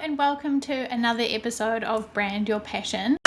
and welcome to another episode of Brand Your Passion.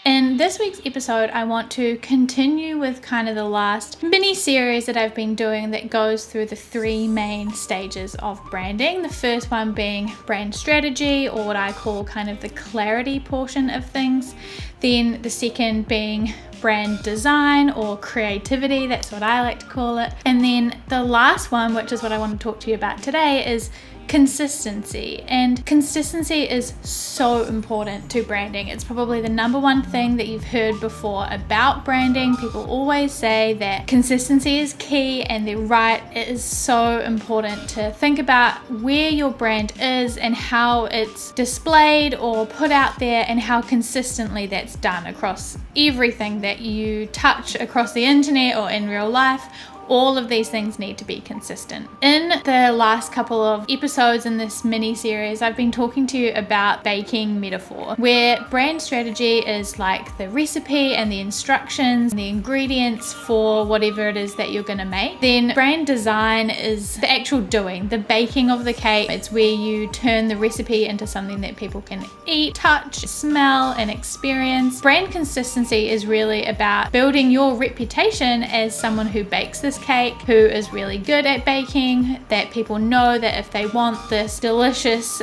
In this week's episode, I want to continue with kind of the last mini series that I've been doing that goes through the three main stages of branding. The first one being brand strategy, or what I call kind of the clarity portion of things. Then the second being brand design or creativity, that's what I like to call it. And then the last one, which is what I want to talk to you about today, is consistency. And consistency is so important to branding. It's probably the number one thing that you've heard before about branding. People always say that consistency is key, and they're right. It is so important to think about where your brand is and how it's displayed or put out there, and how consistently that's done across everything that you touch across the internet or in real life. All of these things need to be consistent. In the last couple of episodes in this mini series, I've been talking to you about baking metaphor, where brand strategy is like the recipe and the instructions and the ingredients for whatever it is that you're going to make. Then brand design is the actual doing, the baking of the cake. It's where you turn the recipe into something that people can eat, touch, smell, and experience. Brand consistency is really about building your reputation as someone who bakes this cake, who is really good at baking, that people know that if they want this delicious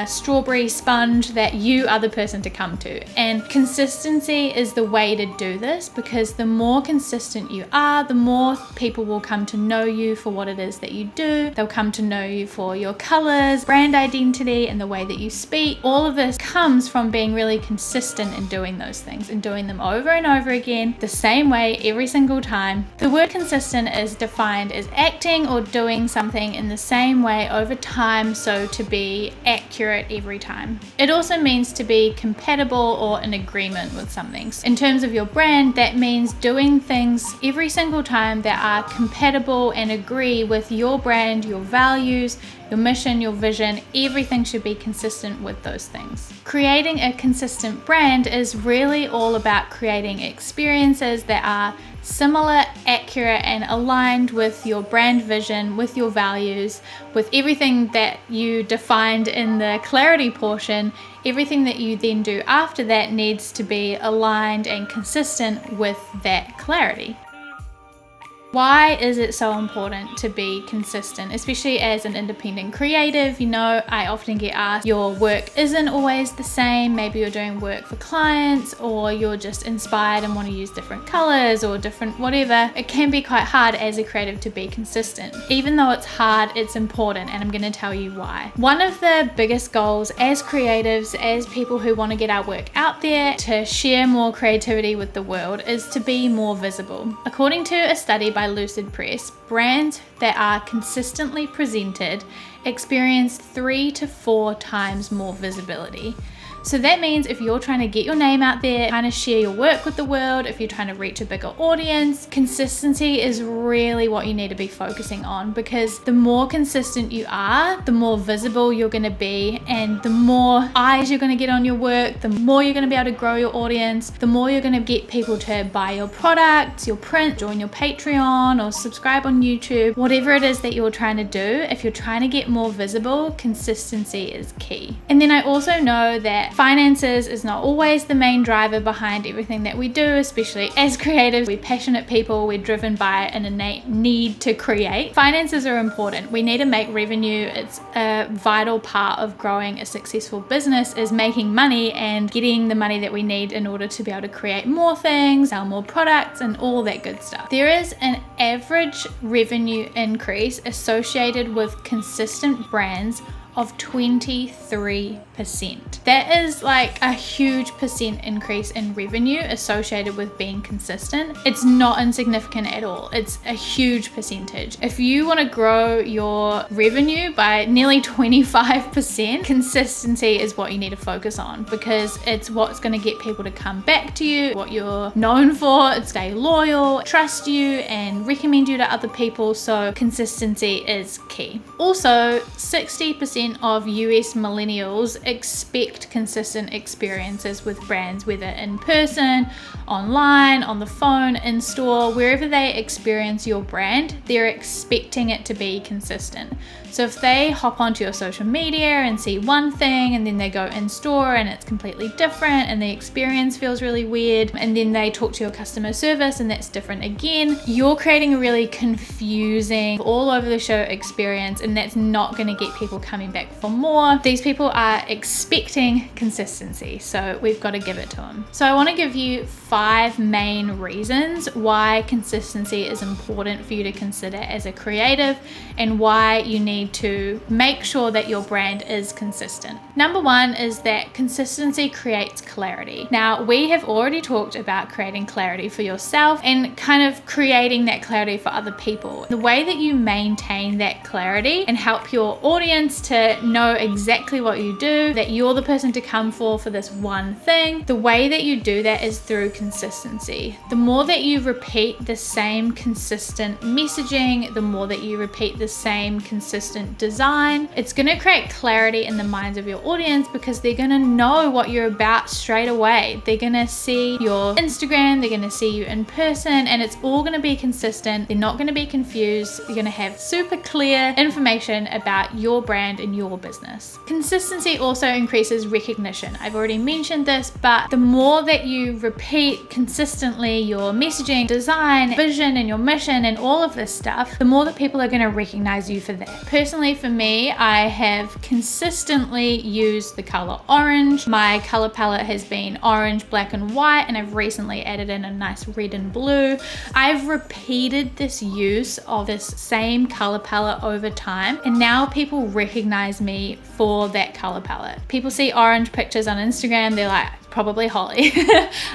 strawberry sponge, that you are the person to come to. And consistency is the way to do this, because the more consistent you are, the more people will come to know you for what it is that you do. They'll come to know you for your colors, brand identity, and the way that you speak. All of this comes from being really consistent in doing those things and doing them over and over again, the same way every single time. The word consistent is defined as acting or doing something in the same way over time, so to be accurate every time. It also means to be compatible or in agreement with something. In terms of your brand, that means doing things every single time that are compatible and agree with your brand, your values, your mission, your vision. Everything should be consistent with those things. Creating a consistent brand is really all about creating experiences that are similar, accurate, and aligned with your brand vision, with your values, with everything that you defined in the clarity portion. Everything that you then do after that needs to be aligned and consistent with that clarity. Why is it so important to be consistent, especially as an independent creative? You know, I often get asked, your work isn't always the same. Maybe you're doing work for clients, or you're just inspired and want to use different colors or different whatever. It can be quite hard as a creative to be consistent. Even though it's hard, it's important, and I'm going to tell you why. One of the biggest goals as creatives, as people who want to get our work out there, to share more creativity with the world, is to be more visible. According to a study by Lucid Press, brands that are consistently presented experience 3 to 4 times more visibility. So that means if you're trying to get your name out there, trying to share your work with the world, if you're trying to reach a bigger audience, consistency is really what you need to be focusing on, because the more consistent you are, the more visible you're going to be, and the more eyes you're going to get on your work, the more you're going to be able to grow your audience, the more you're going to get people to buy your products, your print, join your Patreon, or subscribe on YouTube. Whatever it is that you're trying to do, if you're trying to get more visible, consistency is key. And then I also know that finances is not always the main driver behind everything that we do, especially as creatives. We're passionate people, we're driven by an innate need to create. Finances are important. We need to make revenue. It's a vital part of growing a successful business, is making money and getting the money that we need in order to be able to create more things, sell more products, and all that good stuff. There is an average revenue increase associated with consistent brands of 23%. That is like a huge percent increase in revenue associated with being consistent. It's not insignificant at all. It's a huge percentage. If you want to grow your revenue by nearly 25%, consistency is what you need to focus on, because it's what's going to get people to come back to you, what you're known for, stay loyal, trust you, and recommend you to other people. So consistency is key. Also, 60% of US millennials expect consistent experiences with brands, whether in person, online, on the phone, in store, wherever they experience your brand, they're expecting it to be consistent. So if they hop onto your social media and see one thing and then they go in store and it's completely different and the experience feels really weird, and then they talk to your customer service and that's different again, you're creating a really confusing, all over the show experience, and that's not going to get people coming back for more. These people are expecting consistency, so we've got to give it to them. So I want to give you 5 main reasons why consistency is important for you to consider as a creative and why you need to make sure that your brand is consistent. Number 1 is that consistency creates clarity. Now, we have already talked about creating clarity for yourself and kind of creating that clarity for other people. The way that you maintain that clarity and help your audience to know exactly what you do, that you're the person to come for this one thing, the way that you do that is through consistency. The more that you repeat the same consistent messaging, the more that you repeat the same consistent design, it's going to create clarity in the minds of your audience because they're going to know what you're about straight away. They're going to see your Instagram, they're going to see you in person, and it's all going to be consistent. They're not going to be confused. You're going to have super clear information about your brand and your business. Consistency also increases recognition. I've already mentioned this, but the more that you repeat consistently your messaging, design, vision, and your mission and all of this stuff, the more that people are going to recognize you for that. Personally, for me, I have consistently used the color orange. My color palette has been orange, black, and white, and I've recently added in a nice red and blue. I've repeated this use of this same color palette over time, and now people recognize me for that color palette. People see orange pictures on Instagram, they're like, probably Hollie.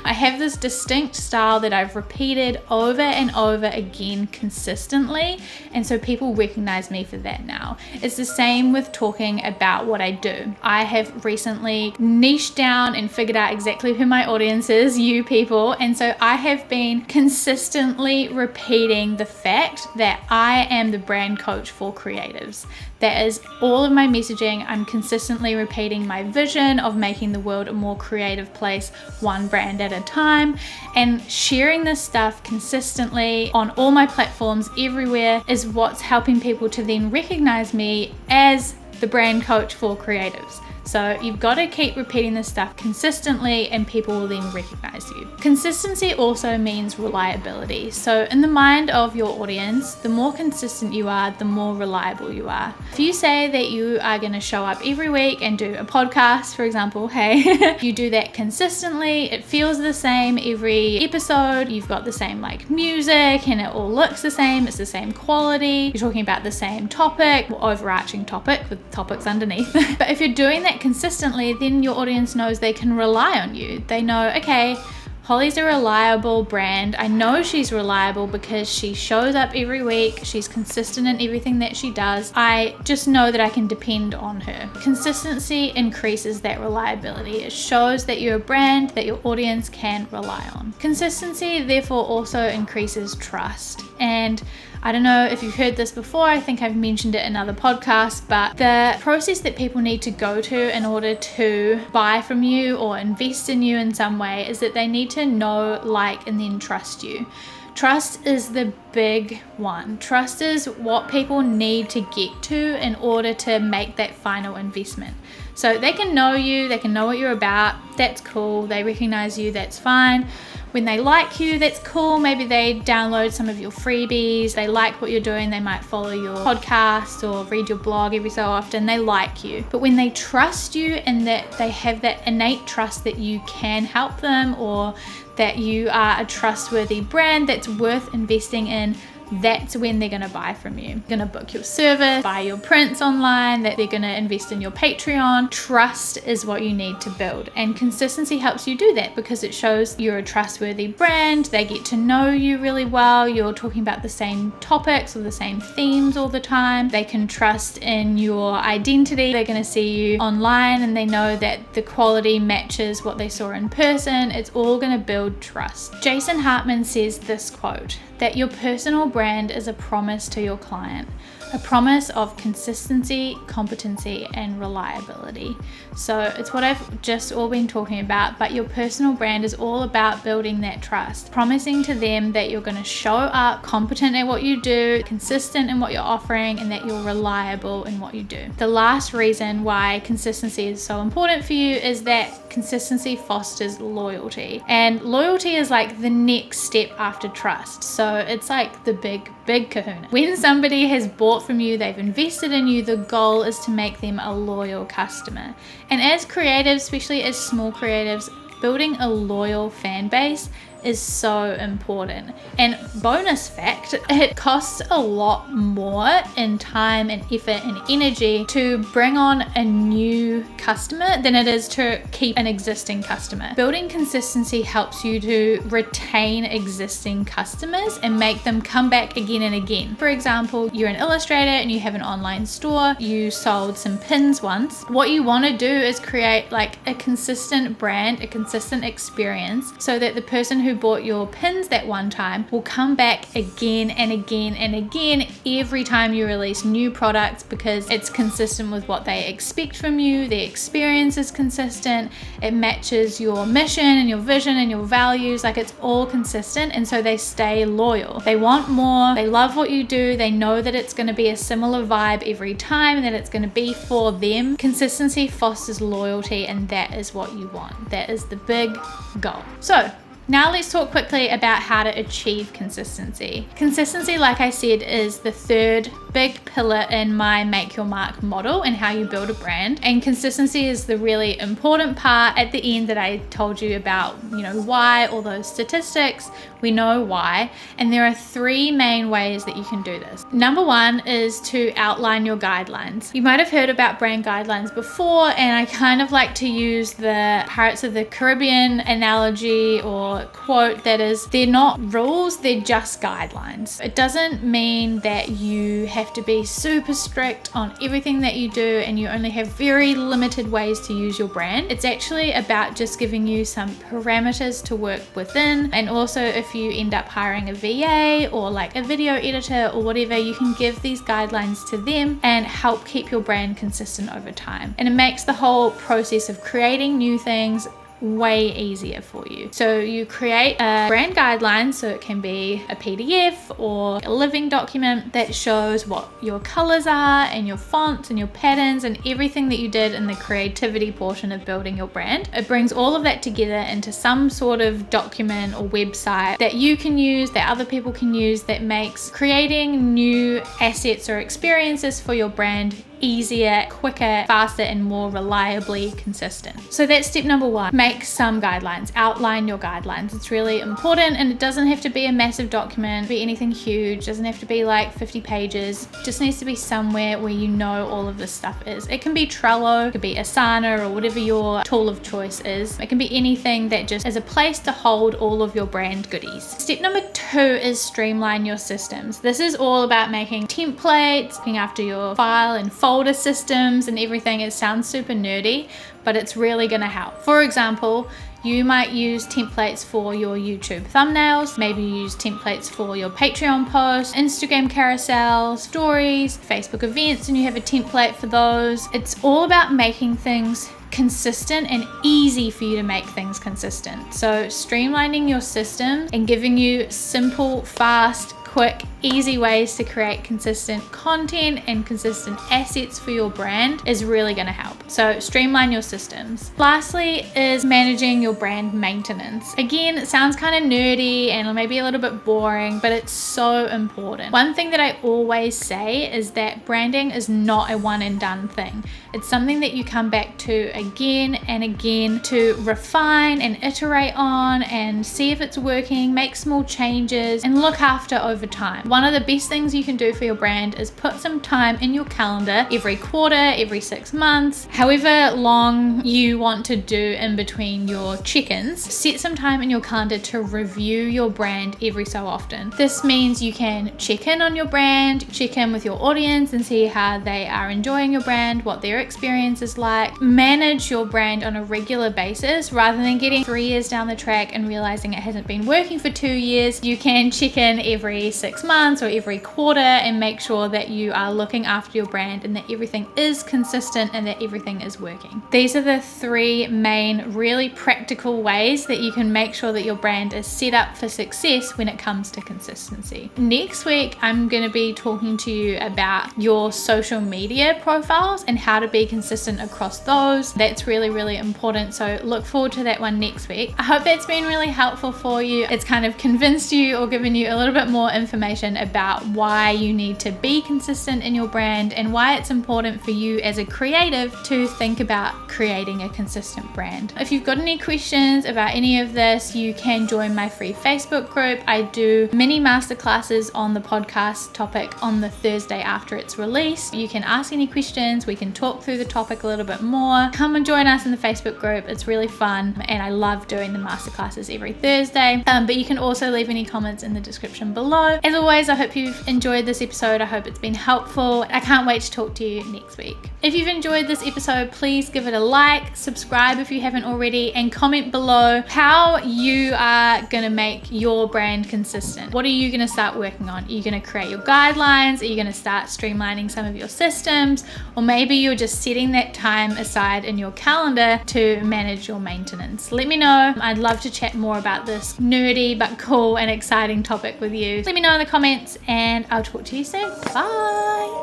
I have this distinct style that I've repeated over and over again consistently, and so people recognize me for that now. It's the same with talking about what I do. I have recently niched down and figured out exactly who my audience is, you people, and so I have been consistently repeating the fact that I am the brand coach for creatives. That is all of my messaging. I'm consistently repeating my vision of making the world a more creative place, one brand at a time, and sharing this stuff consistently on all my platforms everywhere is what's helping people to then recognize me as the brand coach for creatives. So you've got to keep repeating this stuff consistently and people will then recognize you. Consistency also means reliability. So in the mind of your audience, the more consistent you are, the more reliable you are. If you say that you are going to show up every week and do a podcast, for example, hey, you do that consistently, it feels the same every episode, you've got the same like music and it all looks the same, it's the same quality, you're talking about the same topic, or overarching topic with topics underneath. But if you're doing that consistently, then your audience knows they can rely on you. They know, okay, Hollie's a reliable brand. I know she's reliable because she shows up every week. She's consistent in everything that she does. I just know that I can depend on her. Consistency increases that reliability. It shows that you're a brand that your audience can rely on. Consistency therefore also increases trust. And I don't know if you've heard this before, I think I've mentioned it in other podcasts, but the process that people need to go to in order to buy from you or invest in you in some way is that they need to know, like, and then trust you. Trust is the big one. Trust is what people need to get to in order to make that final investment. So they can know you, they can know what you're about, that's cool, they recognize you, that's fine. When they like you, that's cool. Maybe they download some of your freebies, they like what you're doing, they might follow your podcast or read your blog every so often, they like you. But when they trust you and that they have that innate trust that you can help them or that you are a trustworthy brand that's worth investing in, that's when they're going to buy from you. They're going to book your service, buy your prints online, that they're going to invest in your Patreon. Trust is what you need to build, and consistency helps you do that because it shows you're a trustworthy brand. They get to know you really well. You're talking about the same topics or the same themes all the time. They can trust in your identity. They're going to see you online and they know that the quality matches what they saw in person. It's all going to build trust. Jason Hartman says this quote, that your personal brand is a promise to your client, a promise of consistency, competency, and reliability. So it's what I've just all been talking about, but your personal brand is all about building that trust, promising to them that you're going to show up competent at what you do, consistent in what you're offering, and that you're reliable in what you do. The last reason why consistency is so important for you is that consistency fosters loyalty, and loyalty is like the next step after trust. So it's like the big kahuna. When somebody has bought from you, they've invested in you, the goal is to make them a loyal customer. And as creatives, especially as small creatives, building a loyal fan base is so important. And bonus fact, it costs a lot more in time and effort and energy to bring on a new customer than it is to keep an existing customer. Building consistency helps you to retain existing customers and make them come back again and again. For example, you're an illustrator and you have an online store, you sold some pins once. What you want to do is create like a consistent brand, a consistent experience, so that the person who bought your pins that one time will come back again and again and again every time you release new products, because it's consistent with what they expect from you. The experience is consistent, it matches your mission and your vision and your values, like it's all consistent, and so they stay loyal. They want more, they love what you do, they know that it's going to be a similar vibe every time and that it's going to be for them. Consistency fosters loyalty, and that is what you want. That is the big goal. So now let's talk quickly about how to achieve consistency. Consistency, like I said, is the third big pillar in my Make Your Mark model and how you build a brand. And consistency is the really important part at the end that I told you about, why, all those statistics, we know why. And there are three main ways that you can do this. Number one is to outline your guidelines. You might have heard about brand guidelines before, and I kind of like to use the Pirates of the Caribbean analogy or quote, that is, they're not rules, they're just guidelines. It doesn't mean that you have to be super strict on everything that you do and you only have very limited ways to use your brand. It's actually about just giving you some parameters to work within. And also, if you end up hiring a VA or like a video editor or whatever, you can give these guidelines to them and help keep your brand consistent over time. And it makes the whole process of creating new things way easier for you. So you create a brand guideline, so it can be a PDF or a living document that shows what your colors are and your fonts and your patterns and everything that you did in the creativity portion of building your brand. It brings all of that together into some sort of document or website that you can use, that other people can use, that makes creating new assets or experiences for your brand easier, quicker, faster, and more reliably consistent. So that's step number one. Make some guidelines, outline your guidelines. It's really important, and it doesn't have to be a massive document, be anything huge, it doesn't have to be like 50 pages. It just needs to be somewhere where you know all of this stuff is. It can be Trello, it could be Asana, or whatever your tool of choice is. It can be anything that just is a place to hold all of your brand goodies. Step number two is streamline your systems. This is all about making templates, looking after your file and folder systems and everything. It sounds super nerdy, but it's really going to help. For example, you might use templates for your YouTube thumbnails, maybe you use templates for your Patreon posts, Instagram carousels, stories, Facebook events, and you have a template for those. It's all about making things consistent and easy for you to make things consistent. So streamlining your system and giving you simple, fast, quick, easy ways to create consistent content and consistent assets for your brand is really going to help. So streamline your systems. Lastly is managing your brand maintenance. Again, it sounds kind of nerdy and maybe a little bit boring, but it's so important. One thing that I always say is that branding is not a one and done thing. It's something that you come back to again and again to refine and iterate on and see if it's working, make small changes, and look after over time. One of the best things you can do for your brand is put some time in your calendar every quarter, every 6 months, however long you want to do in between your check-ins. Set some time in your calendar to review your brand every so often. This means you can check in on your brand, check in with your audience and see how they are enjoying your brand, what their experience is like. Manage your brand on a regular basis rather than getting 3 years down the track and realizing it hasn't been working for 2 years. You can check in every 6 months months or every quarter, and make sure that you are looking after your brand and that everything is consistent and that everything is working. These are the 3 main really practical ways that you can make sure that your brand is set up for success when it comes to consistency. Next week, I'm going to be talking to you about your social media profiles and how to be consistent across those. That's really, really important. So look forward to that one next week. I hope that's been really helpful for you. It's kind of convinced you or given you a little bit more information about why you need to be consistent in your brand and why it's important for you as a creative to think about creating a consistent brand. If you've got any questions about any of this, you can join my free Facebook group. I do mini masterclasses on the podcast topic on the Thursday after it's released. You can ask any questions. We can talk through the topic a little bit more. Come and join us in the Facebook group. It's really fun and I love doing the masterclasses every Thursday. But you can also leave any comments in the description below. As always, I hope you've enjoyed this episode. I hope it's been helpful. I can't wait to talk to you next week. If you've enjoyed this episode, please give it a like, subscribe if you haven't already, and comment below how you are going to make your brand consistent. What are you going to start working on? Are you going to create your guidelines? Are you going to start streamlining some of your systems? Or maybe you're just setting that time aside in your calendar to manage your maintenance. Let me know. I'd love to chat more about this nerdy but cool and exciting topic with you. Let me know in the comments and I'll talk to you soon. Bye.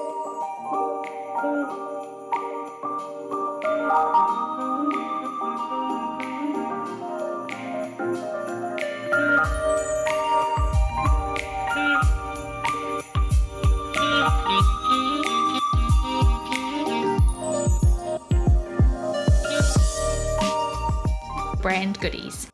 Brand goodies.